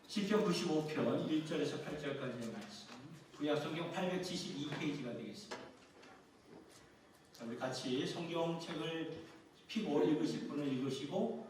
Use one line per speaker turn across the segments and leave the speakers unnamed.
시편 95편 1절에서 8절까지의 말씀, 구약성경 872페이지가 되겠습니다. 자, 우리 같이 성경책을 펴고 읽으실 분은 읽으시고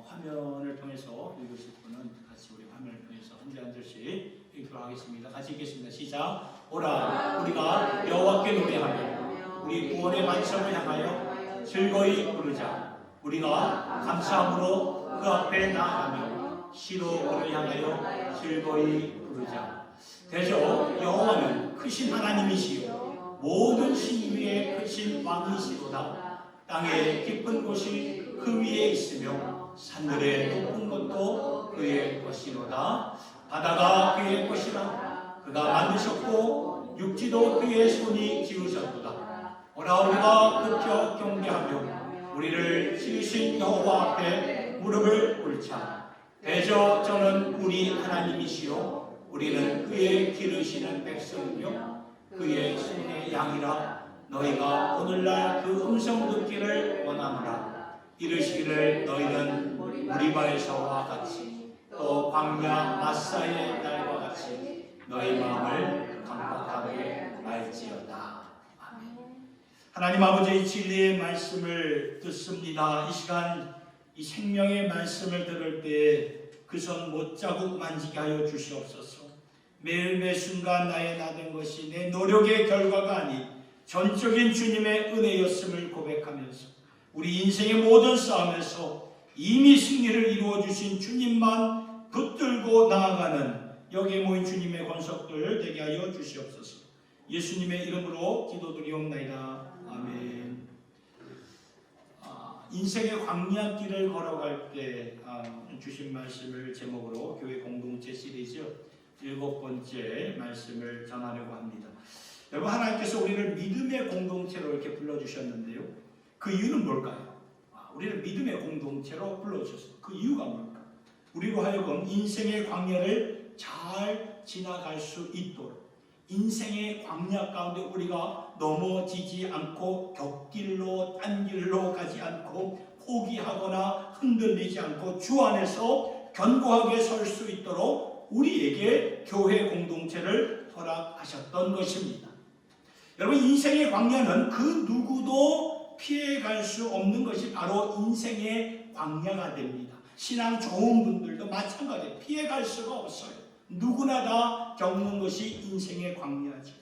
화면을 통해서 읽으실 분은 같이 우리 화면을 통해서 한 절 한 절씩 읽도록 하겠습니다. 같이 읽겠습니다. 시작. 오라 우리가 여호와께 노래하며 우리 구원의 반석을 향하여 즐거이 부르자. 우리가 감사함으로 그 앞에 나아가며 시로 그를 향하여 즐거이 부르자. 대저 여호와는 크신 하나님이시요 모든 신 위에 크신 왕이시로다. 땅의 깊은 곳이 그 위에 있으며 산들의 높은 것도 그의 것이로다. 바다가 그의 것이라. 그가 만드셨고 육지도 그의 손이 지으셨도다. 오라 우리가 급혀 경배하며 우리를 지으신 여호와 앞에 무릎을 꿇자. 대저 저는 우리 하나님이시요 우리는 그의 기르시는 백성이며 그의 손의 양이라. 너희가 오늘날 그 음성 듣기를 원하노라. 이르시기를 너희는 무리바에서와 같이 또 광야 마사의 날과 같이 너희 마음을 강박하게 말지어다. 아멘. 하나님 아버지의 진리의 말씀을 듣습니다. 이 시간 이 생명의 말씀을 들을 때 그 손 못자국 만지게 하여 주시옵소서. 매일 매 순간 나의 나된 것이 내 노력의 결과가 아닌 전적인 주님의 은혜였음을 고백하면서 우리 인생의 모든 싸움에서 이미 승리를 이루어 주신 주님만 붙들고 나아가는 여기에 모인 주님의 권속들 되게 하여 주시옵소서. 예수님의 이름으로 기도드리옵나이다. 아멘. 인생의 광야길을 걸어갈 때 주신 말씀을 제목으로 교회 공동체 시리즈 7번째 말씀을 전하려고 합니다. 여러분, 하나님께서 우리를 믿음의 공동체로 이렇게 불러주셨는데요. 그 이유는 뭘까요? 우리를 믿음의 공동체로 불러주셨어요. 그 이유가 뭘까요? 우리로 하여금 인생의 광야를 잘 지나갈 수 있도록, 인생의 광야 가운데 우리가 넘어지지 않고 곁길로 딴 길로 가지 않고 포기하거나 흔들리지 않고 주 안에서 견고하게 설 수 있도록 우리에게 교회 공동체를 허락하셨던 것입니다. 여러분, 인생의 광야는 그 누구도 피해갈 수 없는 것이 바로 인생의 광야가 됩니다. 신앙 좋은 분들도 마찬가지예요. 피해갈 수가 없어요. 누구나 다 겪는 것이 인생의 광야죠.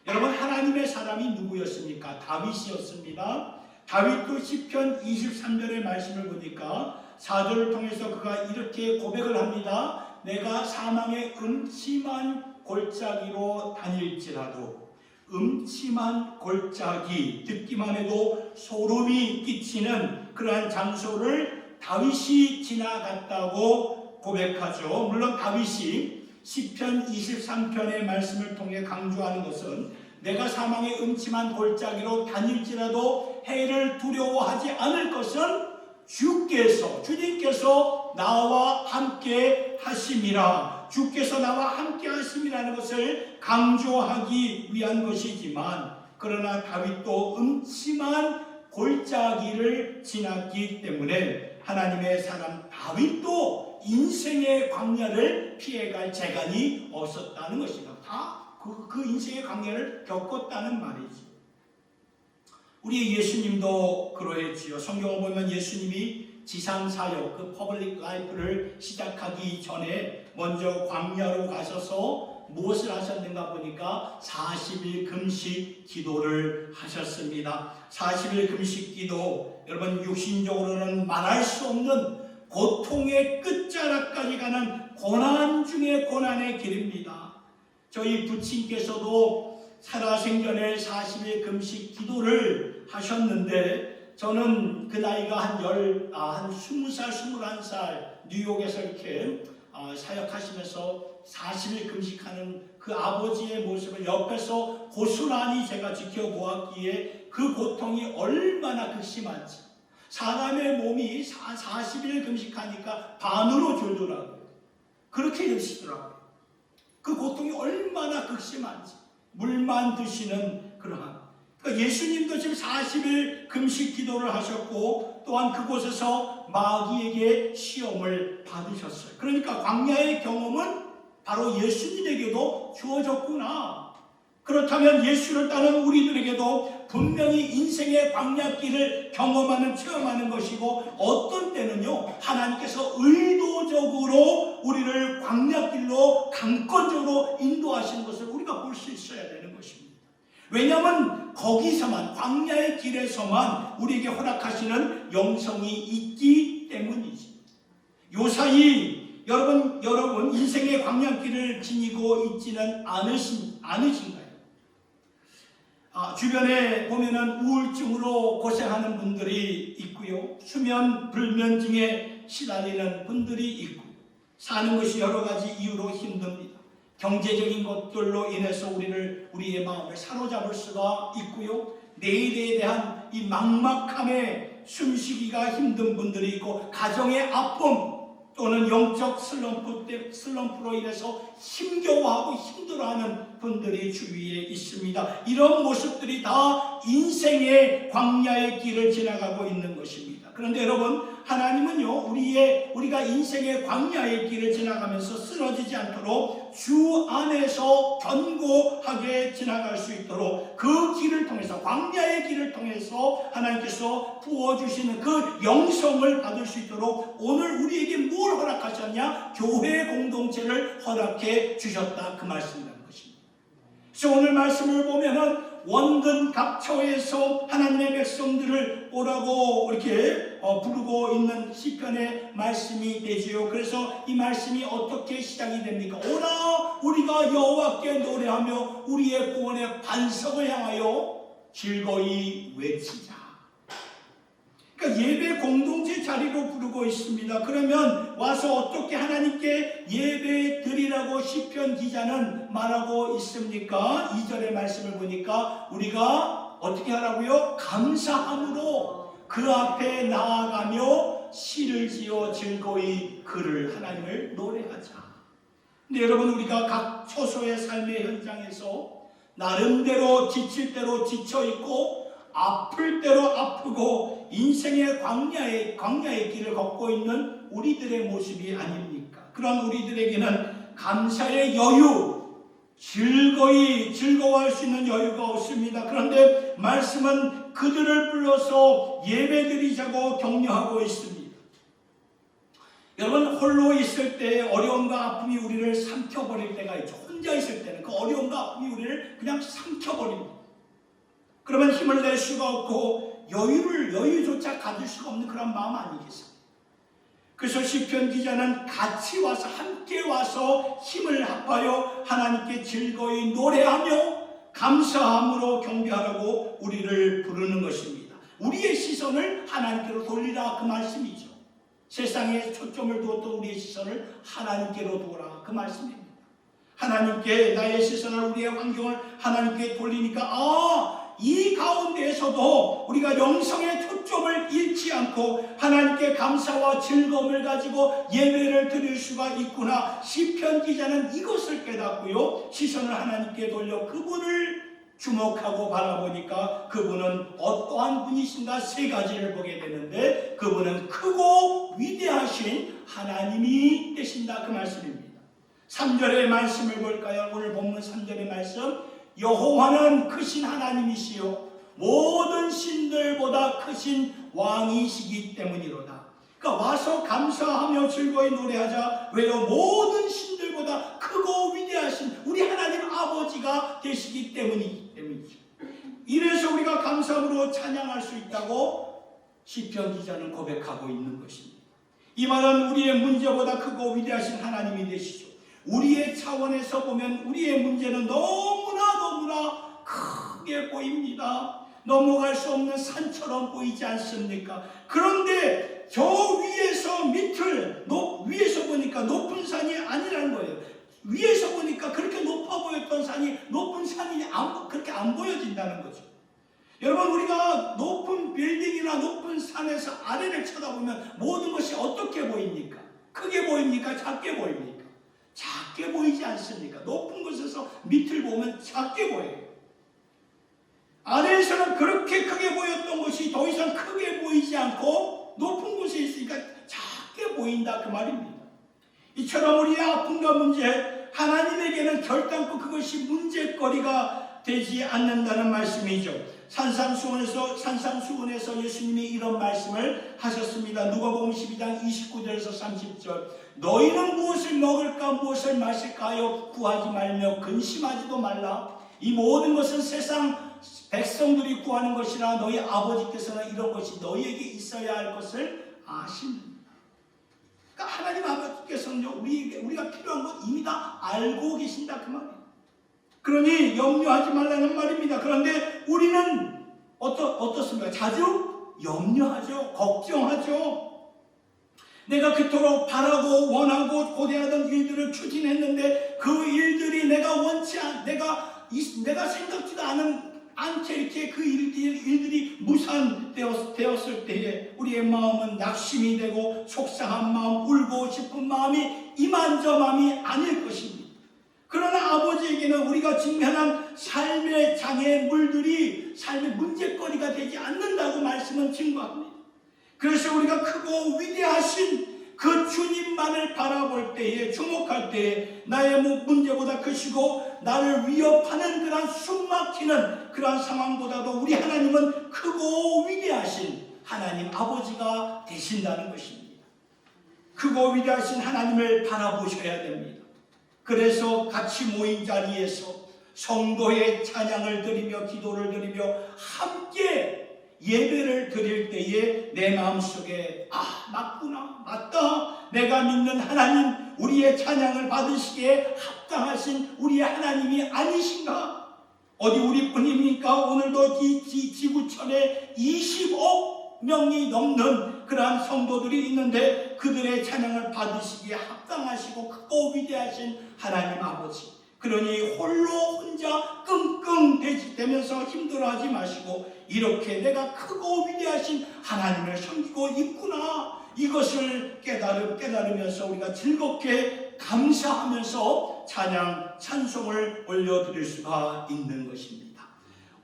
여러분, 하나님의 사람이 누구였습니까? 다윗이었습니다. 다윗도 시편 23절의 말씀을 보니까 4절을 통해서 그가 이렇게 고백을 합니다. 내가 사망의 음침한 골짜기로 다닐지라도, 음침한 골짜기, 듣기만 해도 소름이 끼치는 그러한 장소를 다윗이 지나갔다고 고백하죠. 물론 다윗이 시편 23편의 말씀을 통해 강조하는 것은 내가 사망의 음침한 골짜기로 다닐지라도 해를 두려워하지 않을 것은 주님께서 나와 함께 하심이라. 주께서 나와 함께 하심이라는 것을 강조하기 위한 것이지만, 그러나 다윗도 음침한 골짜기를 지났기 때문에 하나님의 사람 다윗도 인생의 광야를 피해갈 재간이 없었다는 것입니다. 다 그 인생의 광야를 겪었다는 말이지. 우리 예수님도 그러했지요. 성경을 보면 예수님이 지상사역, 그 퍼블릭 라이프를 시작하기 전에 먼저 광야로 가셔서 무엇을 하셨는가 보니까 40일 금식 기도를 하셨습니다. 40일 금식 기도, 여러분, 육신적으로는 말할 수 없는 고통의 끝자락까지 가는 고난 중에 고난의 길입니다. 저희 부친께서도 살아생전에 40일 금식 기도를 하셨는데, 저는 그 나이가 한 20살, 21살 뉴욕에서 이렇게 사역하시면서 40일 금식하는 그 아버지의 모습을 옆에서 고스란히 제가 지켜보았기에 그 고통이 얼마나 극심한지, 사람의 몸이 40일 금식하니까 반으로 줄더라고요. 그렇게 드시더라고요. 그 고통이 얼마나 극심한지, 물만 드시는 그러한. 그러니까 예수님도 지금 40일 금식 기도를 하셨고 또한 그곳에서 마귀에게 시험을 받으셨어요. 그러니까 광야의 경험은 바로 예수님에게도 주어졌구나. 그렇다면 예수를 따르는 우리들에게도 분명히 인생의 광야길을 경험하는, 체험하는 것이고, 어떤 때는요 하나님께서 의도적으로 우리를 광야길로 강권적으로 인도하시는 것을 우리가 볼 수 있어야 되는 것입니다. 왜냐하면 거기서만, 광야의 길에서만 우리에게 허락하시는 영성이 있기 때문이지. 요사이 여러분 인생의 광야길을 지니고 있지는 않으신가요? 주변에 보면은 우울증으로 고생하는 분들이 있고요, 수면 불면증에 시달리는 분들이 있고, 사는 것이 여러 가지 이유로 힘듭니다. 경제적인 것들로 인해서 우리의 마음을 사로잡을 수가 있고요, 내일에 대한 이 막막함에 숨쉬기가 힘든 분들이 있고, 가정의 아픔 또는 영적 슬럼프로 인해서 힘겨워하고 힘들어하는 분들이 주위에 있습니다. 이런 모습들이 다 인생의 광야의 길을 지나가고 있는 것입니다. 그런데 여러분, 하나님은요 우리가 인생의 광야의 길을 지나가면서 쓰러지지 않도록 주 안에서 견고하게 지나갈 수 있도록 그 길을 통해서, 광야의 길을 통해서 하나님께서 부어주시는 그 영성을 받을 수 있도록 오늘 우리에게 뭘 허락하셨냐? 교회 공동체를 허락해 주셨다, 그 말씀이라는 것입니다. 그래서 오늘 말씀을 보면은 원근 각처에서 하나님의 백성들을 오라고 이렇게 부르고 있는 시편의 말씀이 되지요. 그래서 이 말씀이 어떻게 시작이 됩니까? 오라 우리가 여호와께 노래하며 우리의 구원의 반석을 향하여 즐거이 외치자. 그러니까 예배 공동체 자리로 부르고 있습니다. 그러면 와서 어떻게 하나님께 예배 드리라고 시편 기자는 말하고 있습니까? 2절의 말씀을 보니까 우리가 어떻게 하라고요? 감사함으로 그 앞에 나아가며 시를 지어 즐거이 그를, 하나님을 노래하자. 근데 여러분, 우리가 각 초소의 삶의 현장에서 나름대로 지칠 대로 지쳐있고 아플 대로 아프고 인생의 광야의 길을 걷고 있는 우리들의 모습이 아닙니까? 그런 우리들에게는 감사의 여유, 즐거워할 수 있는 여유가 없습니다. 그런데 말씀은 그들을 불러서 예배드리자고 격려하고 있습니다. 여러분, 홀로 있을 때 어려움과 아픔이 우리를 삼켜버릴 때가 있죠. 혼자 있을 때는 그 어려움과 아픔이 우리를 그냥 삼켜버립니다. 그러면 힘을 낼 수가 없고 여유조차 가질 수가 없는 그런 마음 아니겠습니까? 그래서 시편 기자는 같이 와서, 함께 와서 힘을 합하여 하나님께 즐거이 노래하며 감사함으로 경배하라고 우리를 부르는 것입니다. 우리의 시선을 하나님께로 돌리라, 그 말씀이죠. 세상에 초점을 두었던 우리의 시선을 하나님께로 두어라, 그 말씀입니다. 하나님께 나의 시선을, 우리의 환경을 하나님께 돌리니까 이 가운데에서도 우리가 영성의 초점을 잃지 않고 하나님께 감사와 즐거움을 가지고 예배를 드릴 수가 있구나. 시편 기자는 이것을 깨닫고요, 시선을 하나님께 돌려 그분을 주목하고 바라보니까 그분은 어떠한 분이신가 세 가지를 보게 되는데, 그분은 크고 위대하신 하나님이 되신다, 그 말씀입니다. 3절의 말씀을 볼까요? 오늘 본문 3절의 말씀, 여호와는 크신 하나님이시요 모든 신들보다 크신 왕이시기 때문이로다. 그러니까 와서 감사하며 즐거이 노래하자. 왜요? 모든 신들보다 크고 위대하신 우리 하나님 아버지가 되시기 때문이죠. 이래서 우리가 감사함으로 찬양할 수 있다고 시편 기자는 고백하고 있는 것입니다. 이 말은 우리의 문제보다 크고 위대하신 하나님이 되시죠. 우리의 차원에서 보면 우리의 문제는 너무나 크게 보입니다. 넘어갈 수 없는 산처럼 보이지 않습니까? 그런데 저 위에서 위에서 보니까 높은 산이 아니라는 거예요. 위에서 보니까 그렇게 높아 보였던 산이 높은 산이 그렇게 안 보여진다는 거죠. 여러분, 우리가 높은 빌딩이나 높은 산에서 아래를 쳐다보면 모든 것이 어떻게 보입니까? 크게 보입니까? 작게 보입니까? 작게 보이지 않습니까? 높은 곳에서 밑을 보면 작게 보여요. 아래에서는 그렇게 크게 보였던 것이 더 이상 크게 보이지 않고 높은 곳에 있으니까 작게 보인다 그 말입니다. 이처럼 우리의 아픔과 문제, 하나님에게는 결단코 그것이 문제거리가 되지 않는다는 말씀이죠. 산상수훈에서 예수님이 이런 말씀을 하셨습니다. 누가복음 12장 29절에서 30절. 너희는 무엇을 먹을까 무엇을 마실까 하여 구하지 말며 근심하지도 말라. 이 모든 것은 세상 백성들이 구하는 것이라 너희 아버지께서는 이런 것이 너희에게 있어야 할 것을 아십니다. 그러니까 하나님 아버지께서는 우리가 필요한 것 이미 다 알고 계신다 그 말이에요. 그러니 염려하지 말라는 말입니다. 그런데 우리는 어떻습니까? 자주 염려하죠. 걱정하죠. 내가 그토록 바라고 원하고 고대하던 일들을 추진했는데 그 일들이 내가 생각지도 않게 이렇게 그 일들이 무산되었을 때에 우리의 마음은 낙심이 되고 속상한 마음, 울고 싶은 마음이 이만저만이 아닐 것입니다. 그러나 아버지에게는 우리가 직면한 삶의 장애물들이 삶의 문제거리가 되지 않는다고 말씀은 증거합니다. 그래서 우리가 크고 위대하신 그 주님만을 바라볼 때에, 주목할 때에 나의 문제보다 크시고 나를 위협하는 그러한 숨막히는 그러한 상황보다도 우리 하나님은 크고 위대하신 하나님 아버지가 되신다는 것입니다. 크고 위대하신 하나님을 바라보셔야 됩니다. 그래서 같이 모인 자리에서 성도의 찬양을 드리며 기도를 드리며 함께 예배를 드릴 때에 내 마음속에 맞다. 내가 믿는 하나님, 우리의 찬양을 받으시기에 합당하신 우리의 하나님이 아니신가? 어디 우리뿐입니까? 오늘도 지구촌에 20억 명이 넘는 그러한 성도들이 있는데 그들의 찬양을 받으시기에 합당하시고 크고 위대하신 하나님 아버지, 그러니 혼자 끙끙대면서 힘들어하지 마시고 이렇게 내가 크고 위대하신 하나님을 섬기고 있구나, 이것을 깨달으면서 우리가 즐겁게 감사하면서 찬송을 올려드릴 수가 있는 것입니다.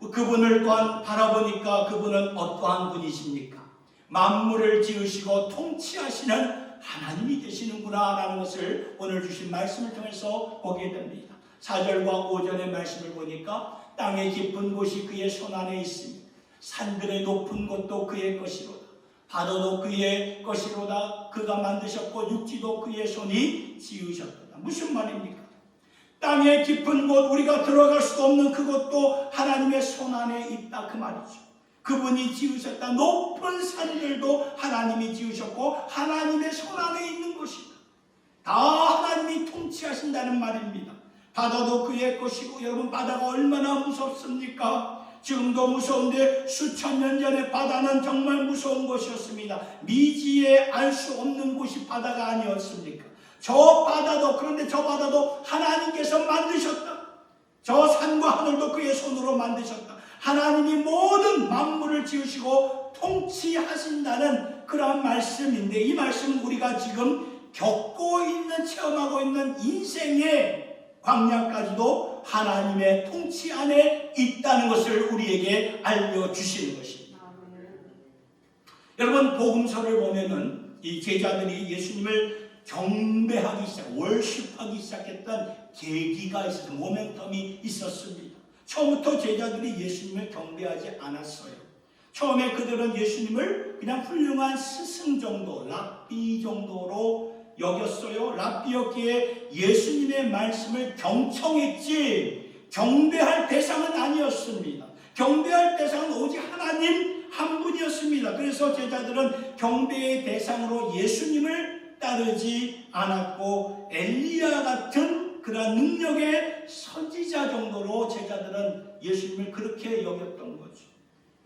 그분을 또한 바라보니까 그분은 어떠한 분이십니까? 만물을 지으시고 통치하시는 하나님이 되시는구나 라는 것을 오늘 주신 말씀을 통해서 보게 됩니다. 4절과 5절의 말씀을 보니까 땅의 깊은 곳이 그의 손 안에 있으니 산들의 높은 곳도 그의 것이로다. 바다도 그의 것이로다. 그가 만드셨고 육지도 그의 손이 지으셨도다. 무슨 말입니까? 땅의 깊은 곳, 우리가 들어갈 수 없는 그것도 하나님의 손 안에 있다 그 말이죠. 그분이 지으셨다. 높은 산들도 하나님이 지으셨고 하나님의 손 안에 있는 것이다. 다 하나님이 통치하신다는 말입니다. 바다도 그의 것이고, 여러분 바다가 얼마나 무섭습니까? 지금도 무서운데 수천 년 전에 바다는 정말 무서운 것이었습니다. 미지에 알 수 없는 곳이 바다가 아니었습니까? 그런데 저 바다도 하나님께서 만드셨다. 저 산과 하늘도 그의 손으로 만드셨다. 하나님이 모든 만물을 지으시고 통치하신다는 그런 말씀인데, 이 말씀은 우리가 지금 겪고 있는, 체험하고 있는 인생의 광야까지도 하나님의 통치 안에 있다는 것을 우리에게 알려주시는 것입니다. 여러분, 복음서를 보면은 이 제자들이 예수님을 경배하기 월십하기 시작했던 계기가 있어서 모멘텀이 있었습니다. 처음부터 제자들이 예수님을 경배하지 않았어요. 처음에 그들은 예수님을 그냥 훌륭한 스승 정도, 랍비 정도로 여겼어요. 랍비였기에 예수님의 말씀을 경청했지 경배할 대상은 아니었습니다. 경배할 대상은 오직 하나님 한 분이었습니다. 그래서 제자들은 경배의 대상으로 예수님을 따르지 않았고 엘리야 같은 그런 능력의 선지자 정도로 제자들은 예수님을 그렇게 여겼던 거죠.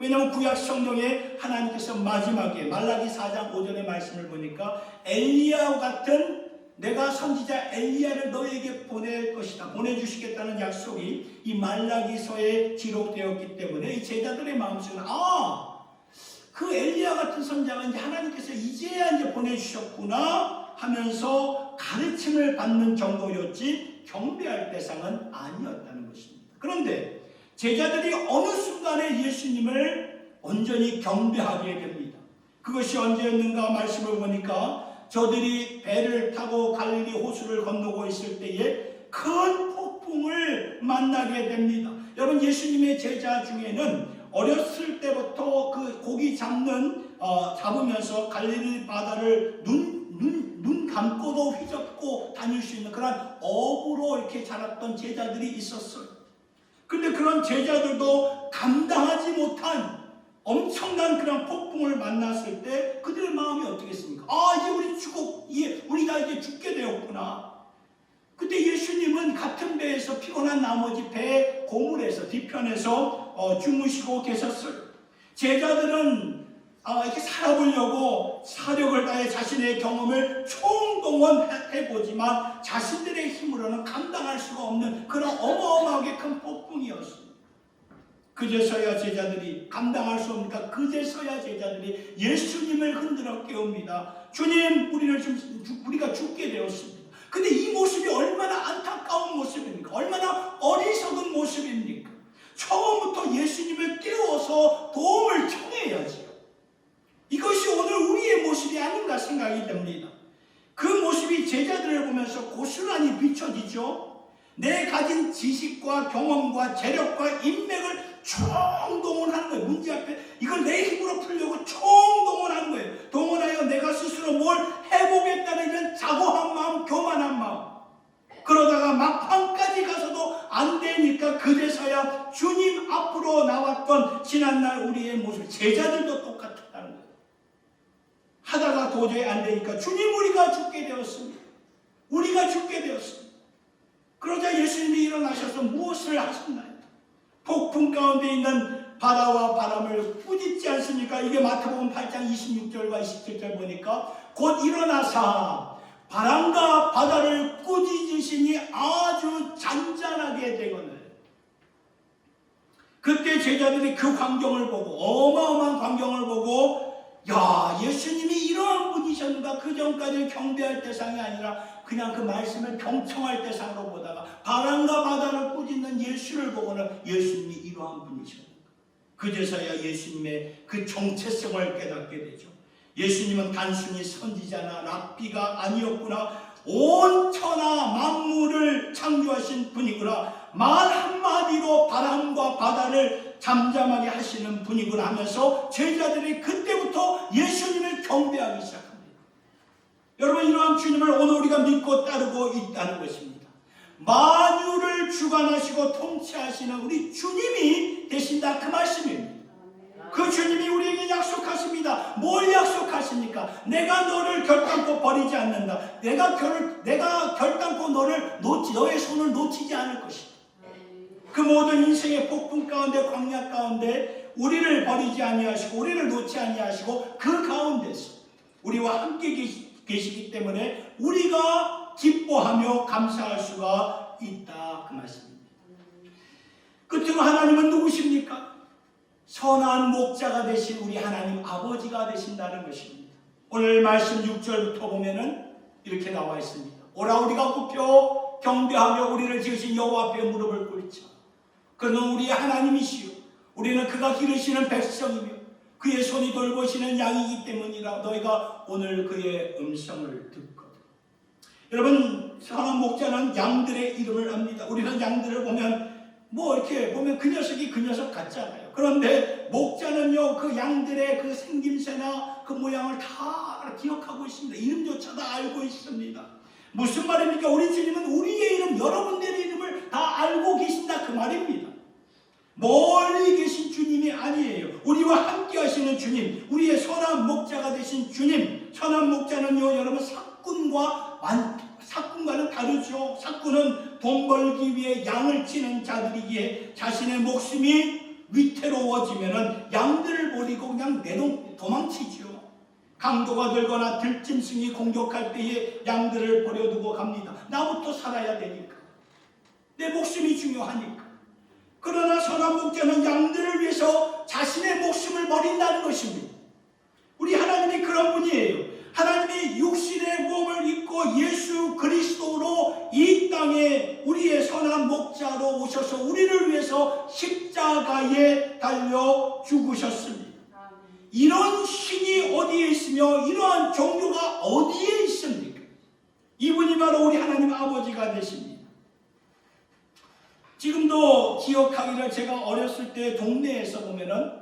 왜냐하면 구약 성경에 하나님께서 마지막에 말라기 4장 5절의 말씀을 보니까 엘리야와 같은 내가 선지자 엘리야를 너에게 보낼 것이다, 보내주시겠다는 약속이 이 말라기서에 기록되었기 때문에 이 제자들의 마음속에는 그 엘리야 같은 선지자가 이제 하나님께서 이제야 보내주셨구나 하면서 가르침을 받는 정도였지 경배할 대상은 아니었다는 것입니다. 그런데 제자들이 어느 순간에 예수님을 온전히 경배하게 됩니다. 그것이 언제였는가 말씀을 보니까 저들이 배를 타고 갈릴리 호수를 건너고 있을 때에 큰 폭풍을 만나게 됩니다. 여러분, 예수님의 제자 중에는 어렸을 때부터 그 고기 잡으면서 갈릴리 바다를 눈 감고도 휘젓고 다닐 수 있는 그런 어부로 이렇게 자랐던 제자들이 있었어요. 근데 그런 제자들도 감당하지 못한 엄청난 그런 폭풍을 만났을 때 그들의 마음이 어떻겠습니까? 이제 우리가 이제 죽게 되었구나. 그때 예수님은 같은 배에서 피곤한 나머지 배 고물에서 뒤편에서 주무시고 계셨어요. 제자들은 이렇게 살아보려고 사력을 다해 자신의 경험을 총동원해보지만 자신들의 힘으로는 감당할 수가 없는 그런 어마어마하게 큰 폭풍이었습니다. 그제서야 제자들이 감당할 수 없으니까 그제서야 제자들이 예수님을 흔들어 깨웁니다. 주님, 우리가 죽게 되었습니다. 근데 이 모습이 얼마나 안타까운 모습입니까? 얼마나 어리석은 모습입니까? 처음부터 예수님을 깨워서 도움을 청해야지요. 이것이 오늘 우리의 모습이 아닌가 생각이 됩니다. 그 모습이 제자들을 보면서 고스란히 비춰지죠. 내 가진 지식과 경험과 재력과 인맥을 총동원하는 거예요. 문제 앞에 이걸 내 힘으로 풀려고 총동원하는 거예요. 동원하여 내가 스스로 뭘 해보겠다는 이런 자고한 마음, 교만한 마음. 그러다가 막판까지 가서도 안 되니까 그제서야 주님 앞으로 나왔던 지난날 우리의 모습, 제자들도 똑같았다는 거예요. 하다가 도저히 안 되니까 주님, 우리가 죽게 되었습니다. 우리가 죽게 되었습니다. 그러자 예수님이 일어나셔서 무엇을 하셨나요? 폭풍 가운데 있는 바다와 바람을 꾸짖지 않습니까? 이게 마태복음 8장 26절과 27절 보니까 곧 일어나사 바람과 바다를 꾸짖으시니 아주 잔잔하게 되거늘. 그때 제자들이 그 광경을 보고, 어마어마한 광경을 보고, 예수님이 이러한 분이셨는가? 그 전까지 경배할 대상이 아니라 그냥 그 말씀을 경청할 대상으로 보다가 바람과 바다를 꾸짖는 예수를 보고는 예수님이 이러한 분이셨는가? 그제서야 예수님의 그 정체성을 깨닫게 되죠. 예수님은 단순히 선지자나 랍비가 아니었구나. 온 천하 만물을 창조하신 분이구나. 말 한마디로 바람과 바다를 잠잠하게 하시는 분이구나 하면서 제자들이 그때부터 예수님을 경배하기 시작합니다. 여러분, 이러한 주님을 오늘 우리가 믿고 따르고 있다는 것입니다. 만유를 주관하시고 통치하시는 우리 주님이 되신다, 그 말씀입니다. 그 주님이 우리에게 약속하십니다. 뭘 약속하십니까? 내가 너를 결단코 버리지 않는다. 내가 결단코 너의 손을 놓치지 않을 것이다. 그 모든 인생의 폭풍 가운데, 광야 가운데 우리를 버리지 아니하시고 우리를 놓지 아니하시고 그 가운데서 우리와 함께 계시기 때문에 우리가 기뻐하며 감사할 수가 있다, 그 말씀입니다. 끝으로 하나님은 누구십니까? 선한 목자가 되신 우리 하나님 아버지가 되신다는 것입니다. 오늘 말씀 6절부터 보면은 이렇게 나와 있습니다. 오라 우리가 굽혀 경배하며 우리를 지으신 여호와 앞에 무릎을 꿇자. 그는 우리의 하나님이시요 우리는 그가 기르시는 백성이며 그의 손이 돌보시는 양이기 때문이라. 너희가 오늘 그의 음성을 듣거든. 여러분, 선한 목자는 양들의 이름을 압니다. 우리는 양들을 보면 이렇게 보면 그 녀석이 그 녀석 같잖아요. 그런데 목자는요, 그 양들의 그 생김새나 그 모양을 다 기억하고 있습니다. 이름조차 다 알고 있습니다. 무슨 말입니까? 우리 주님은 우리의 이름, 여러분들의 이름을 다 알고 계신다, 그 말입니다. 멀리 계신 주님이 아니에요. 우리와 함께 하시는 주님, 우리의 선한 목자가 되신 주님. 선한 목자는요, 여러분, 삭군과는 다르죠. 삭군은 돈 벌기 위해 양을 치는 자들이기에 자신의 목숨이 위태로워지면은 양들을 버리고 그냥 도망치죠. 강도가 들거나 들짐승이 공격할 때에 양들을 버려두고 갑니다. 나부터 살아야 되니까. 내 목숨이 중요하니까. 그러나 선한 목자는 양들을 위해서 자신의 목숨을 버린다는 것입니다. 우리 하나님이 그런 분이에요. 하나님이 육신의 몸을 입고 예수 그리스도로 이 땅에 우리의 선한 목자로 오셔서 우리를 위해서 십자가에 달려 죽으셨습니다. 이런 신이 어디에 있으며 이러한 종교가 어디에 있습니까? 이분이 바로 우리 하나님 아버지가 되십니다. 지금도 기억하기를 제가 어렸을 때 동네에서 보면은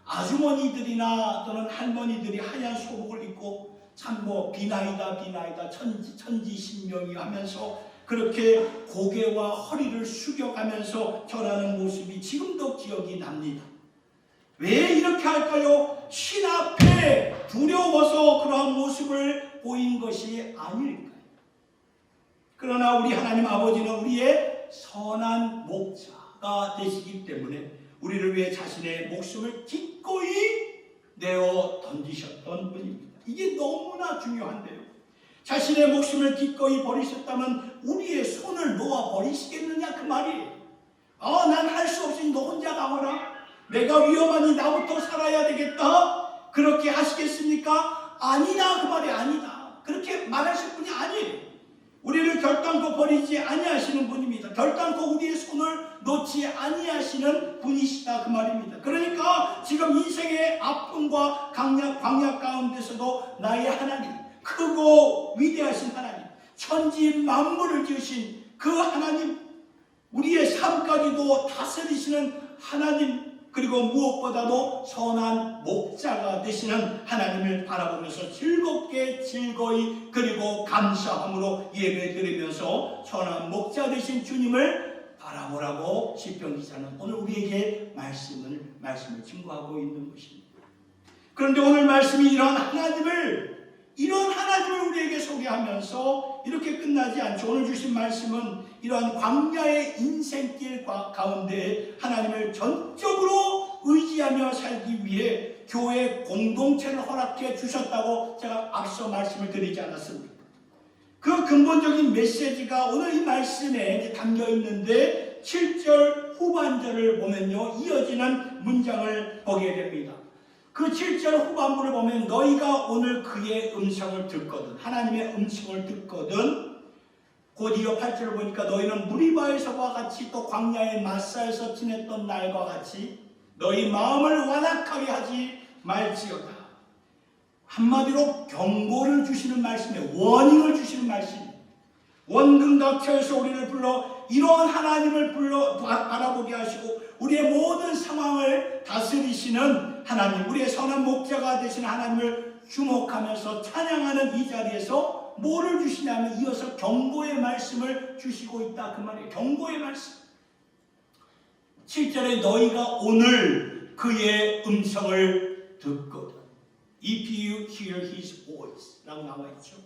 아주머니들이나 또는 할머니들이 하얀 소복을 입고 참 뭐 비나이다 천지신명이 하면서 그렇게 고개와 허리를 숙여가면서 절하는 모습이 지금도 기억이 납니다. 왜 이렇게 할까요? 신 앞에 두려워서 그러한 모습을 보인 것이 아닐까요? 그러나 우리 하나님 아버지는 우리의 선한 목자가 되시기 때문에 우리를 위해 자신의 목숨을 기꺼이 내어 던지셨던 분입니다. 이게 너무나 중요한데요. 자신의 목숨을 기꺼이 버리셨다면 우리의 손을 놓아 버리시겠느냐 그 말이에요. 난 할 수 없으니 너 혼자 가거라. 내가 위험하니 나부터 살아야 되겠다. 그렇게 하시겠습니까? 아니다 그 말이 아니다. 그렇게 말하실 분이 아니에요. 우리를 결단코 버리지 아니하시는 분입니다. 결단코 우리의 손을 놓지 아니하시는 분이시다 그 말입니다. 그러니까 지금 인생의 아픔과 광야 가운데서도 나의 하나님, 크고 위대하신 하나님, 천지 만물을 지으신 그 하나님, 우리의 삶까지도 다스리시는 하나님, 그리고 무엇보다도 선한 목자가 되시는 하나님을 바라보면서 즐거이 그리고 감사함으로 예배드리면서 선한 목자 되신 주님을 바라보라고 시편 기자는 오늘 우리에게 말씀을 증거하고 있는 것입니다. 그런데 오늘 말씀이 이런 하나님을 우리에게 소개하면서 이렇게 끝나지 않죠. 오늘 주신 말씀은 이러한 광야의 인생길 가운데 하나님을 전적으로 의지하며 살기 위해 교회 공동체를 허락해 주셨다고 제가 앞서 말씀을 드리지 않았습니까? 그 근본적인 메시지가 오늘 이 말씀에 담겨 있는데 7절 후반절을 보면요, 이어지는 문장을 보게 됩니다. 그 7절 후반부를 보면 너희가 오늘 그의 음성을 듣거든, 하나님의 음성을 듣거든, 곧 이어 8절을 보니까 너희는 무리바에서와 같이 또 광야의 마사에서 지냈던 날과 같이 너희 마음을 완악하게 하지 말지어다. 한마디로 경고를 주시는 말씀이에요. 워닝을 주시는 말씀이에요. 원근각처에서 우리를 불러 이러한 하나님을 바라보게 하시고 우리의 모든 상황을 다스리시는 하나님, 우리의 선한 목자가 되시는 하나님을 주목하면서 찬양하는 이 자리에서 뭐를 주시냐면 이어서 경고의 말씀을 주시고 있다 그 말이에요. 경고의 말씀. 7절에 너희가 오늘 그의 음성을 듣거든. If you hear his voice 라고 나와 있죠.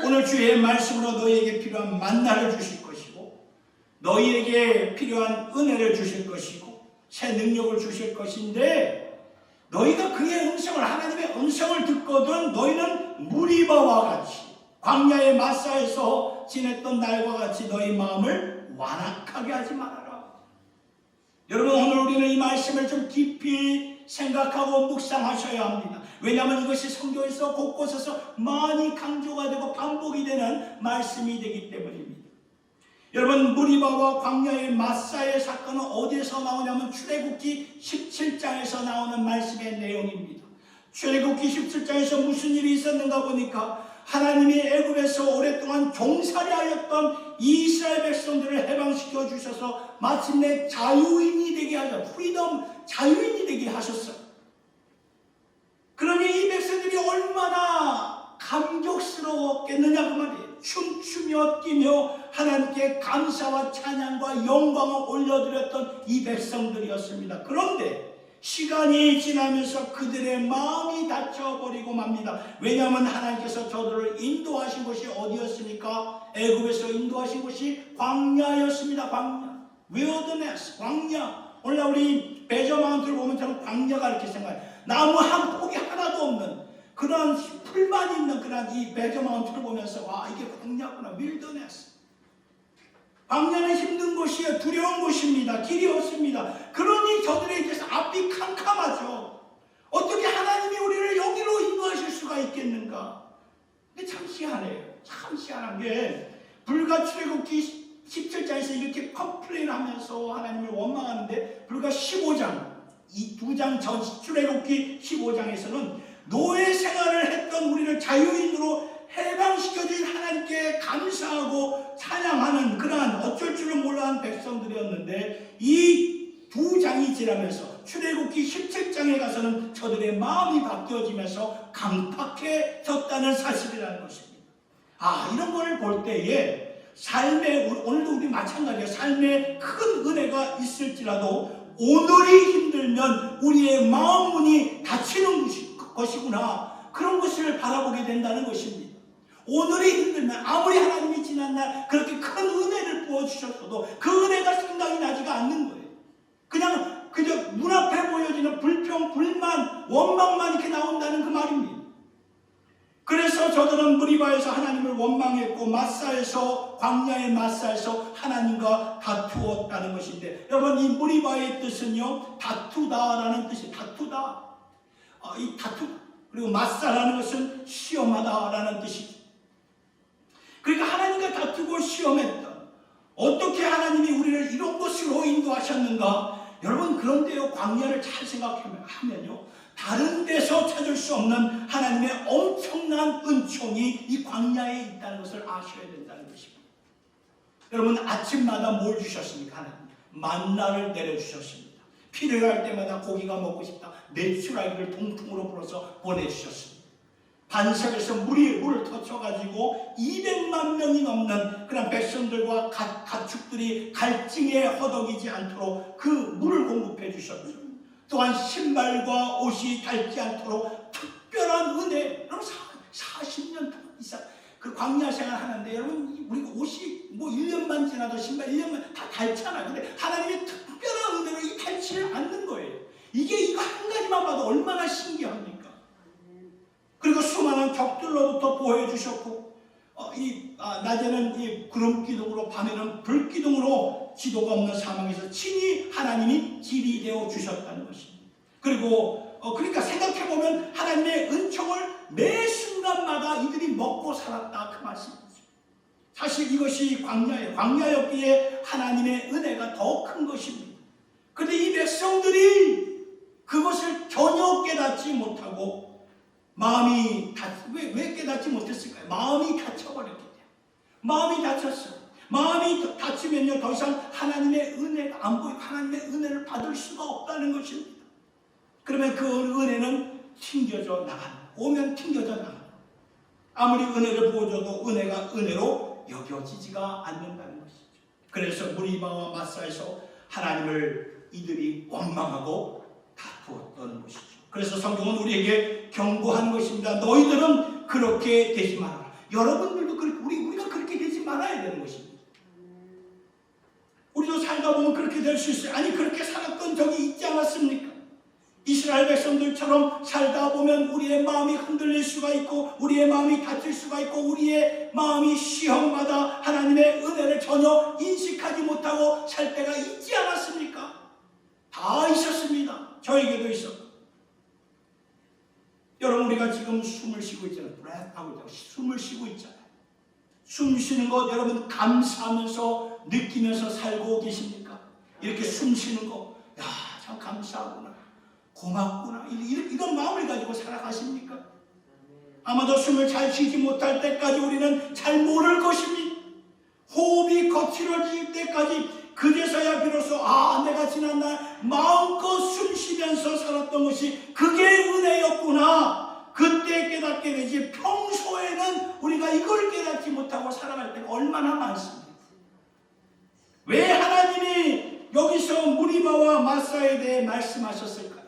오늘 주의 말씀으로 너희에게 필요한 만나를 주실 것이고 너희에게 필요한 은혜를 주실 것이고 새 능력을 주실 것인데 너희가 그의 음성을, 하나님의 음성을 듣거든 너희는 무리바와 같이 광야의 마사에서 지냈던 날과 같이 너희 마음을 완악하게 하지 말아라. 여러분, 오늘 우리는 이 말씀을 좀 깊이 생각하고 묵상하셔야 합니다. 왜냐하면 이것이 성경에서 곳곳에서 많이 강조가 되고 반복이 되는 말씀이 되기 때문입니다. 여러분, 무리바와 광야의 마사의 사건은 어디에서 나오냐면 출애굽기 17장에서 나오는 말씀의 내용입니다. 출애굽기 17장에서 무슨 일이 있었는가 보니까 하나님이 애굽에서 오랫동안 종살이하였던 이스라엘 백성들을 해방시켜 주셔서 마침내 자유인이 되게 하셨어요. 프리덤, 자유인이 되게 하셨어요. 그러니 이 백성들이 얼마나 감격스러웠겠느냐 그 말이에요. 춤추며 뛰며 하나님께 감사와 찬양과 영광을 올려드렸던 이 백성들이었습니다. 그런데 시간이 지나면서 그들의 마음이 닫혀버리고 맙니다. 왜냐하면 하나님께서 저들을 인도하신 곳이 어디였습니까? 애굽에서 인도하신 곳이 광야였습니다. 광야, wilderness, 광야. 오늘 우리 베저마운트를 보면 저는 광야가 이렇게 생각해요. 나무 한 폭이 하나도 없는 그런 풀만 있는 그런 이 베저마운트를 보면서 와, 이게 광야구나, wilderness. 광야는 힘든 곳이에요. 두려운 곳입니다. 길이 없습니다. 그러니 저들에게서 앞이 캄캄하죠. 어떻게 하나님이 우리를 여기로 인도하실 수가 있겠는가? 근데 참 희한해요. 참 희한한 게 불과 출애굽기 17장에서 이렇게 컴플레인하면서 하나님을 원망하는데 불과 15장, 이 두 장 전 출애굽기 15장에서는 노예 생활을 했던 우리를 자유인으로 해방시켜준 하나님께 감사하고 찬양하는 그러한 어쩔 줄은 몰라한 백성들이었는데 이 두 장이 지나면서 출애굽기 17장에 가서는 저들의 마음이 바뀌어지면서 강팍해졌다는 사실이라는 것입니다. 이런 걸 볼 때에 삶에 오늘도 우리 마찬가지야. 삶에 큰 은혜가 있을지라도 오늘이 힘들면 우리의 마음 문이 닫히는 것이구나. 그런 것을 바라보게 된다는 것입니다. 오늘이 힘들면 아무리 하나님이 지난날 그렇게 큰 은혜를 부어주셨어도 그 은혜가 생각이 나지가 않는 거예요. 그저 눈앞에 보여지는 불평, 불만, 원망만 이렇게 나온다는 그 말입니다. 그래서 저들은 무리바에서 하나님을 원망했고 마사에서 광야의 마사에서 하나님과 다투었다는 것인데 여러분 이 무리바의 뜻은요 다투다라는 뜻이에요. 다투다. 이 다투 그리고 마사라는 것은 시험하다라는 뜻이죠. 그러니까 하나님과 다투고 시험했다. 어떻게 하나님이 우리를 이런 곳으로 인도하셨는가? 여러분 그런데요 광야를 잘 생각하면요 다른 데서 찾을 수 없는 하나님의 엄청난 은총이 이 광야에 있다는 것을 아셔야 된다는 것입니다. 여러분 아침마다 뭘 주셨습니까? 하나님 만나를 내려주셨습니다. 필요할 때마다 고기가 먹고 싶다 메추라기를 통풍으로 불어서 보내주셨습니다. 반석에서 물을 터쳐가지고 200만 명이 넘는 그런 백성들과 가축들이 갈증에 허덕이지 않도록 그 물을 공급해 주셨죠. 또한 신발과 옷이 닳지 않도록 특별한 은혜. 여러분 40년 이상 그 광야 생활 하는데 여러분 우리가 옷이 뭐 1년만 지나도 신발 1년만 다 닳잖아요. 근데 하나님의 특별한 은혜로 이 닳지를 않는 거예요. 이거 한 가지만 봐도 얼마나 신기합니까? 그리고 수많은 적들로부터 보호해 주셨고 낮에는 이 구름 기둥으로 밤에는 불 기둥으로 지도가 없는 사망에서 친히 하나님이 길이 되어 주셨다는 것입니다. 그리고 그러니까 생각해 보면 하나님의 은총을 매 순간마다 이들이 먹고 살았다 그 말씀이죠. 사실 이것이 광야예요. 광야였기에 하나님의 은혜가 더 큰 것입니다. 그런데 이 백성들이 그것을 전혀 깨닫지 못하고 마음이 왜 깨닫지 못했을까요? 마음이 닫혀버렸기 때문에. 마음이 닫혔어요. 마음이 닫히면요 더 이상 하나님의 은혜가 안 보이고 하나님의 은혜를 받을 수가 없다는 것입니다. 그러면 그 은혜는 튕겨져 나가는 오면 튕겨져 나가는 아무리 은혜를 보여줘도 은혜가 은혜로 여겨지지가 않는다는 것이죠. 그래서 무리바와 마사에서 하나님을 이들이 원망하고 다투었던 것이죠. 그래서 성경은 우리에게 경고하는 것입니다. 너희들은 그렇게 되지 말아라. 여러분들도 우리가 그렇게 되지 말아야 되는 것입니다. 우리도 살다 보면 그렇게 될 수 있어요. 아니 그렇게 살았던 적이 있지 않았습니까? 이스라엘 백성들처럼 살다 보면 우리의 마음이 흔들릴 수가 있고 우리의 마음이 다칠 수가 있고 우리의 마음이 시험마다 하나님의 은혜를 전혀 인식하지 못하고 살 때가 있지 않았습니까? 다 있었습니다. 저에게도 있었고 여러분 우리가 지금 숨을 쉬고 있잖아요. 하고 있잖아요. 숨을 쉬고 있잖아요. 숨 쉬는 것 여러분 감사하면서 느끼면서 살고 계십니까? 이렇게 숨 쉬는 거 야, 참 감사하구나. 고맙구나. 이런 마음을 가지고 살아가십니까? 아마도 숨을 잘 쉬지 못할 때까지 우리는 잘 모를 것입니다. 호흡이 거칠어질 때까지 그제서야 비로소 내가 지난날 마음껏 숨 쉬면서 살았던 것이 그게 은혜였구나. 그때 깨닫게 되지 평소에는 우리가 이걸 깨닫지 못하고 살아갈 때가 얼마나 많습니다. 왜 하나님이 여기서 무리바와 마사에 대해 말씀하셨을까요?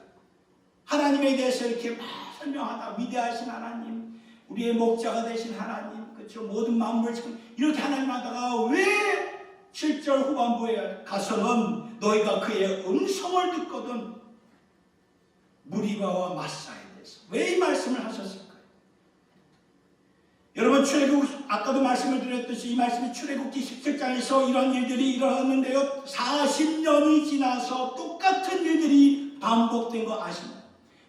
하나님에 대해서 이렇게 막 설명하다 위대하신 하나님, 우리의 목자가 되신 하나님, 그렇죠? 모든 만물을 이렇게 하나님 하다가 왜 7절 후반부에 가서는 너희가 그의 음성을 듣거든 무리바와 마사에 대해서 왜 이 말씀을 하셨을까요? 여러분 출애굽 아까도 말씀을 드렸듯이 이 말씀이 출애굽기 17장에서 이런 일들이 일어났는데요 40년이 지나서 똑같은 일들이 반복된 거 아십니까?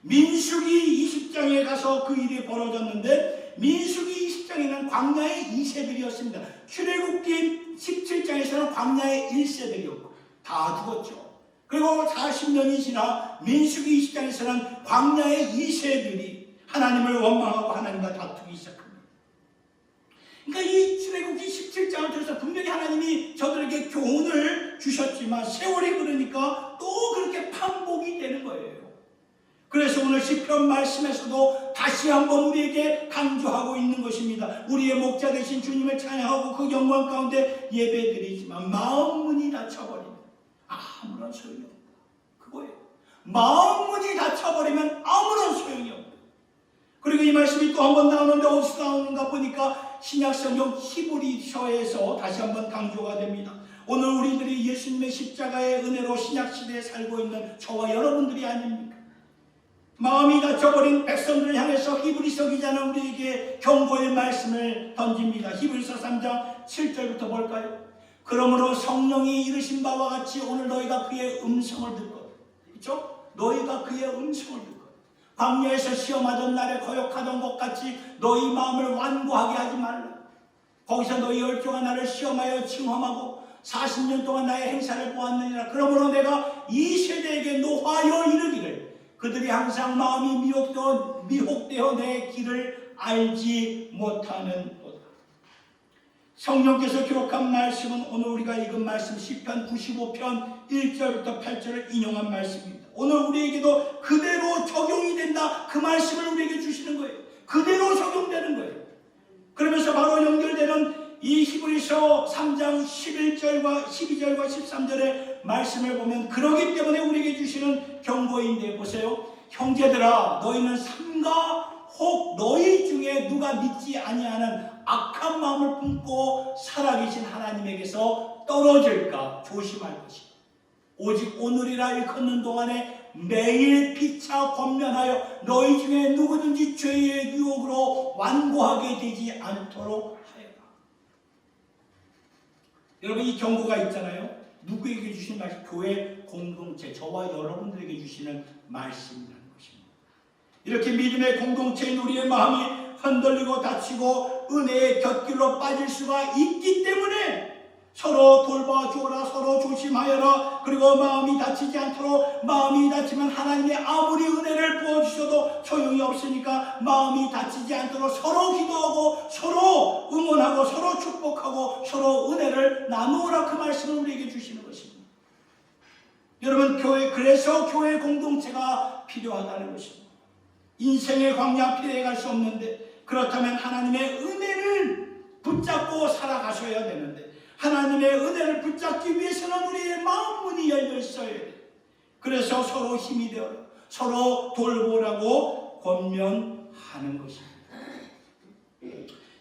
민수기 20장에 가서 그 일이 벌어졌는데, 민수기 20장에는 광야의 2세들이었습니다. 출애굽기 17장에서는 광야의 1세들이었고 다 죽었죠. 그리고 40년이 지나 민수기 20장에서는 광야의 2세들이 하나님을 원망하고 하나님과 다투기 시작합니다. 그러니까 이 출애굽기 17장을 통해서 분명히 하나님이 저들에게 교훈을 주셨지만 세월이 흐르니까 또 그렇게 반복이 되는 거예요. 그래서 오늘 시편 말씀에서도 다시 한번 우리에게 강조하고 있는 것입니다. 우리의 목자 되신 주님을 찬양하고 그 영광 가운데 예배드리지만 마음 문이 닫혀버리면 아무런 소용이 없다. 그거예요. 마음 문이 닫혀버리면 아무런 소용이 없다. 그리고 이 말씀이 또 한 번 나오는데 어디서 나오는가 보니까 신약성경 히브리서에서 다시 한번 강조가 됩니다. 오늘 우리들이 예수님의 십자가의 은혜로 신약시대에 살고 있는 저와 여러분들이 아닙니까? 마음이 닫혀버린 백성들을 향해서 히브리서 기자는 우리에게 경고의 말씀을 던집니다. 히브리서 3장 7절부터 볼까요? 그러므로 성령이 이르신 바와 같이 오늘 너희가 그의 음성을 듣거든. 그렇죠? 너희가 그의 음성을 듣거든. 광야에서 시험하던 날에 거역하던 것 같이 너희 마음을 완고하게 하지 말라. 거기서 너희 열조가 나를 시험하여 증험하고 40년 동안 나의 행사를 보았느니라. 그러므로 내가 이 세대에게 노하여 이르기를 그들이 항상 마음이 미혹되어 내 길을 알지 못하는 도다. 성령께서 기록한 말씀은 오늘 우리가 읽은 말씀 시편 95편 1절부터 8절을 인용한 말씀입니다. 오늘 우리에게도 그대로 적용이 된다. 그 말씀을 우리에게 주시는 거예요. 그대로 적용되는 거예요. 그러면서 바로 연결되는 이 히브리서 3장 11절과 12절과 13절의 말씀을 보면 그러기 때문에 우리에게 주시는 경고인데 보세요. 형제들아 너희는 삼가 혹 너희 중에 누가 믿지 아니하는 악한 마음을 품고 살아계신 하나님에게서 떨어질까 조심할 것이다. 오직 오늘이라 일컫는 동안에 매일 피차 권면하여 너희 중에 누구든지 죄의 유혹으로 완고하게 되지 않도록 하여라. 여러분 이 경고가 있잖아요. 누구에게 주시는 말씀? 교회 공동체, 저와 여러분들에게 주시는 말씀이라는 것입니다. 이렇게 믿음의 공동체인 우리의 마음이 흔들리고 다치고 은혜의 곁길로 빠질 수가 있기 때문에 서로 돌봐주어라, 서로 조심하여라. 그리고 마음이 다치지 않도록, 마음이 다치면 하나님이 아무리 은혜를 부어주셔도 소용이 없으니까 마음이 다치지 않도록 서로 기도하고 서로 응원하고 서로 축복하고 서로 은혜를 나누어라. 그 말씀을 우리에게 주시는 것입니다. 여러분 그래서 교회 공동체가 필요하다는 것입니다. 인생의 광야 피해갈 수 없는데 그렇다면 하나님의 은혜를 붙잡고 살아가셔야 되는데 하나님의 은혜를 붙잡기 위해서는 우리의 마음 문이 열려 있어야 돼요. 그래서 서로 힘이 되어 서로 돌보라고 권면하는 것입니다.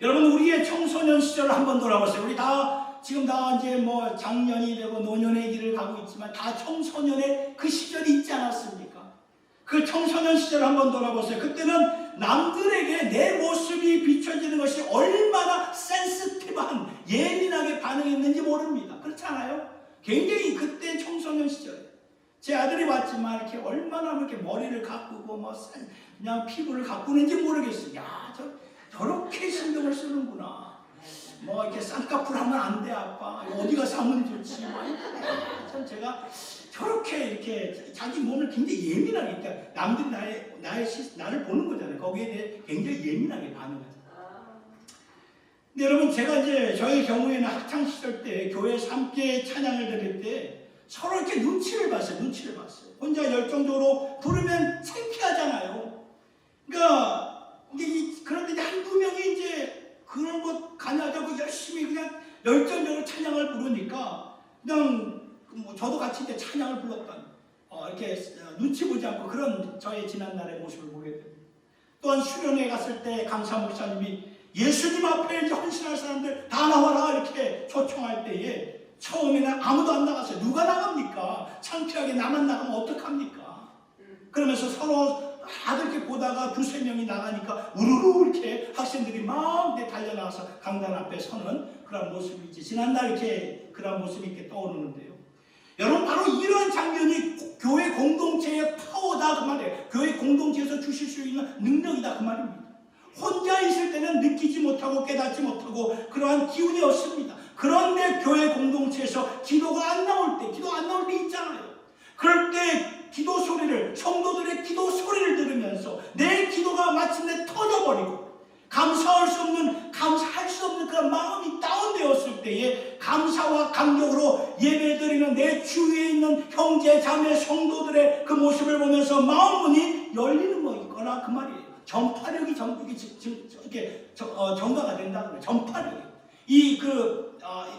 여러분 우리의 청소년 시절을 한번 돌아보세요. 우리 지금 다 이제 장년이 되고 노년의 길을 가고 있지만 다 청소년의 그 시절이 있지 않았습니까? 그 청소년 시절을 한번 돌아보세요. 그때는 남들에게 내 모습이 비춰지는 것이 얼마나 센시티브한 예민하게 반응했는지 모릅니다. 그렇지 않아요? 굉장히 그때 청소년 시절에 제 아들이 왔지만 이렇게 얼마나 이렇게 머리를 가꾸고 그냥 피부를 가꾸는지 모르겠어요. 야, 저렇게 신경을 쓰는구나. 이렇게 쌍꺼풀 하면 안 돼 아빠. 어디 가서 하면 좋지. 참 제가 저렇게 이렇게 자기 몸을 굉장히 예민하게, 그러니까 남들이 나를 보는 거잖아요. 거기에 대해 굉장히 예민하게 반응하죠. 근데 여러분 제가 이제 저의 경우에는 학창 시절 때 교회에서 함께 찬양을 드릴 때 서로 이렇게 눈치를 봤어요. 혼자 열정적으로 부르면 창피하잖아요. 그러니까 그런데 이제 한두 명이 이제 그런 것 가냐자고 열심히 그냥 열정적으로 찬양을 부르니까 그냥 저도 같이 이제 찬양을 불렀던 이렇게 눈치 보지 않고 그런 저의 지난날의 모습을 보게 됩니다. 또한 수련회 갔을 때 강사 목사님이 예수님 앞에 이제 헌신할 사람들 다 나와라 이렇게 초청할 때에 처음에는 아무도 안 나갔어요. 누가 나갑니까? 창피하게 나만 나가면 어떡합니까? 그러면서 서로 다들 이렇게 보다가 두세 명이 나가니까 우르르 이렇게 학생들이 막 달려나와서 강단 앞에 서는 그런 모습이 이제 지난날 이렇게 그런 모습이 이렇게 떠오르는데요. 여러분 바로 이런 장면이 교회 공동체의 파워다 그 말이에요. 교회 공동체에서 주실 수 있는 능력이다 그 말입니다. 혼자 있을 때는 느끼지 못하고 깨닫지 못하고 그러한 기운이 없습니다. 그런데 교회 공동체에서 기도가 안 나올 때, 기도 안 나올 때 있잖아요. 그럴 때 기도 소리를, 성도들의 기도 소리를 들으면서 내 기도가 마침내 터져버리고 감사할 수 없는 그런 마음이 다운되었을 때에 감사와 감격으로 예배드리는 내 주위에 있는 형제, 자매, 성도들의 그 모습을 보면서 마음문이 열리는 거거나 그 말이에요. 전파력이 전가가 된다는 거예요. 전파력이.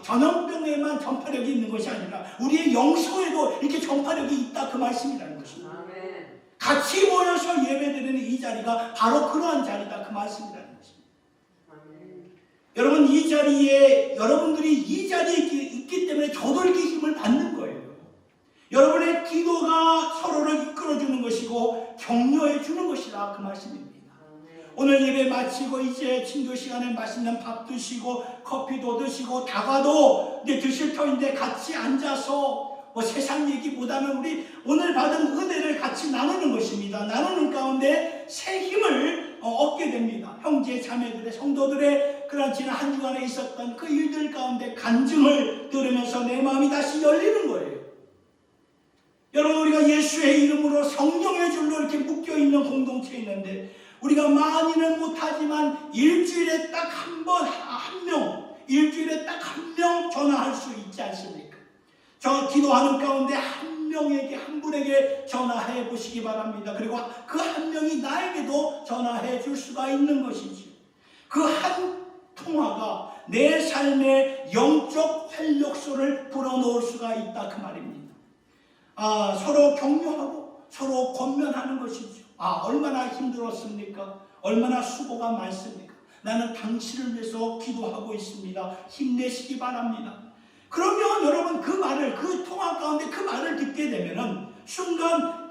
전염병에만 전파력이 있는 것이 아니라 우리의 영성에도 이렇게 전파력이 있다 그 말씀이라는 것입니다. 아멘. 같이 모여서 예배드리는 이 자리가 바로 그러한 자리다 그 말씀이라는 것입니다. 아멘. 여러분 이 자리에 여러분들이 이 자리에 있기 때문에 저도 이렇게 힘을 받는 거예요. 여러분의 기도가 서로를 이끌어주는 것이고 격려해 주는 것이다 그 말씀입니다. 오늘 예배 마치고 이제 친교 시간에 맛있는 밥 드시고 커피도 드시고 다가도 이제 드실 터인데 같이 앉아서 뭐 세상 얘기보다는 우리 오늘 받은 은혜를 같이 나누는 것입니다. 나누는 가운데 새 힘을 얻게 됩니다. 형제 자매들의 성도들의 그런 지난 한 주간에 있었던 그 일들 가운데 간증을 들으면서 내 마음이 다시 열리는 거예요. 여러분 우리가 예수의 이름으로 성령의 줄로 이렇게 묶여있는 공동체에 있는데 우리가 많이는 못하지만 일주일에 딱 일주일에 딱 한 명 전화할 수 있지 않습니까? 저 기도하는 가운데 한 분에게 전화해 보시기 바랍니다. 그리고 그 한 명이 나에게도 전화해 줄 수가 있는 것이지. 그 한 통화가 내 삶의 영적 활력소를 불어넣을 수가 있다 그 말입니다. 서로 격려하고 서로 권면하는 것이죠. 얼마나 힘들었습니까? 얼마나 수고가 많습니까? 나는 당신을 위해서 기도하고 있습니다. 힘내시기 바랍니다. 그러면 여러분 그 말을, 그 통화 가운데 그 말을 듣게 되면은 순간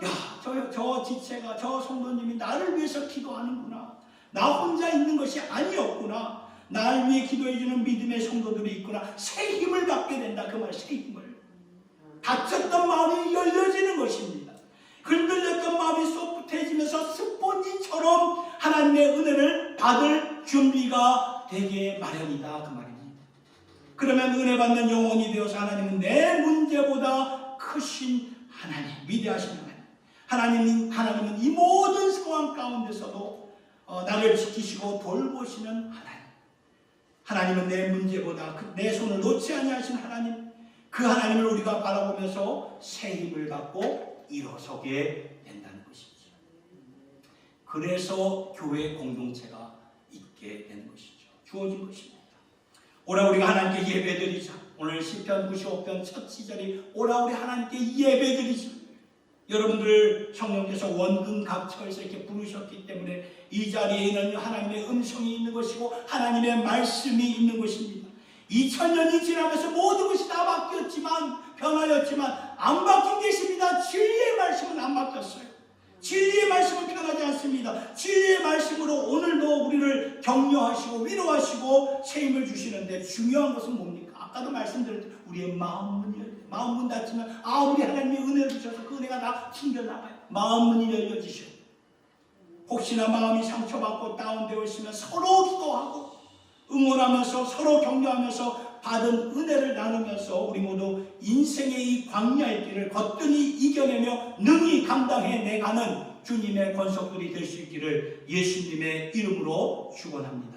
저 지체가, 저 성도님이 나를 위해서 기도하는구나. 나 혼자 있는 것이 아니었구나. 나를 위해 기도해주는 믿음의 성도들이 있구나. 새 힘을 받게 된다. 그 말, 새 힘을. 다쳤던 마음이 열려지는 것입니다. 흔들렸던 마음이 소프트해지면서 스폰지처럼 하나님의 은혜를 받을 준비가 되게 마련이다 그 말입니다. 그러면 은혜 받는 영혼이 되어서 하나님은 내 문제보다 크신 하나님, 위대하신 하나님, 하나님은 이 모든 상황 가운데서도 나를 지키시고 돌보시는 하나님. 하나님은 내 문제보다 내 손을 놓지 아니하신 하나님. 그 하나님을 우리가 바라보면서 새 힘을 받고 일어서게 된다는 것이죠. 그래서 교회 공동체가 있게 되는 것이죠. 주어진 것입니다. 오라 우리가 하나님께 예배드리자. 오늘 시편 95편 첫 시절이 오라 우리 하나님께 예배드리자. 여러분들 성령께서 원근갑처에서 이렇게 부르셨기 때문에 이 자리에는 하나님의 음성이 있는 것이고 하나님의 말씀이 있는 것입니다. 2000년이 지나면서 모든 것이 다 바뀌었지만 변하였지만 안 바뀐 게 있습니다. 진리의 말씀은 안 바뀌었어요. 진리의 말씀은 변하지 않습니다. 진리의 말씀으로 오늘도 우리를 격려하시고 위로하시고 새 힘을 주시는데 중요한 것은 뭡니까? 아까도 말씀드렸듯이 우리의 마음문 닫히면 우리 하나님이 은혜를 주셔서 그 은혜가 다 튕겨나가요. 마음문이 열려지셔. 혹시나 마음이 상처받고 다운되어 있으면 서로 기도하고 응원하면서 서로 격려하면서 받은 은혜를 나누면서 우리 모두 인생의 이 광야의 길을 거뜬히 이겨내며 능히 감당해내가는 주님의 권속들이 될 수 있기를 예수님의 이름으로 축원합니다.